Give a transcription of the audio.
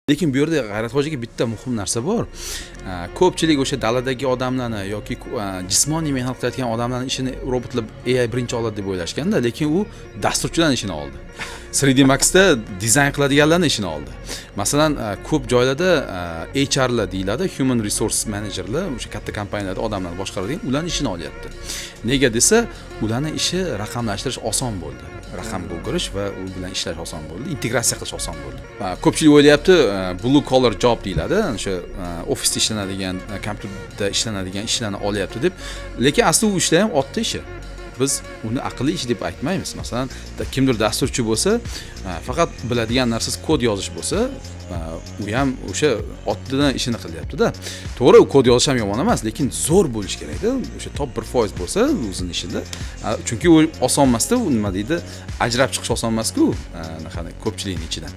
Lekin bu yerda G'ayratxo'jaga bitta muhim narsa bor. Ko'pchilik o'sha daladagi odamlarni yoki jismoniy mehnat qilayotgan odamlarning ishini robotlar AI birinchi oladi deb o'ylashganda, lekin u dasturchilarning ishini oldi. 3D Max'da dizayn qiladiganlarning ishini oldi. Masalan, ko'p joylarda HR'lar deyiladi, Human Resource Manager'lar, o'sha katta kompaniyalarda odamlar boshqaradigan, ularning ishini olyapti. Nega desa, ularning ishi raqamlashtirish oson bo'ldi. Raqamga o'girish va u bilan ishlash oson bo'ldi, integratsiya qilish oson bo'ldi. Ko'pchilik o'ylayapti, blue collar job deyiladi, o'sha ofisda ishlanadigan, kompyuterda ishlanadigan ishlarni olyapti deb, lekin asli u ishlar ham oddiy ish. Biz uni aqlli ish deb aytmaymiz. Masalan, kimdir dasturchi bo'lsa, faqat biladigan narsasi kod yozish bo'lsa, u ham o'sha oddiy ishini qilyapti-da. To'g'ri, kod yozish ham yomon emas, lekin zo'r bo'lish kerak-da. O'sha top 1% bo'lsa o'zining ishida. Chunki u oson emas-da, nima deydi, ajrab chiqish oson emas-ku, ko'pchilikning ichidan.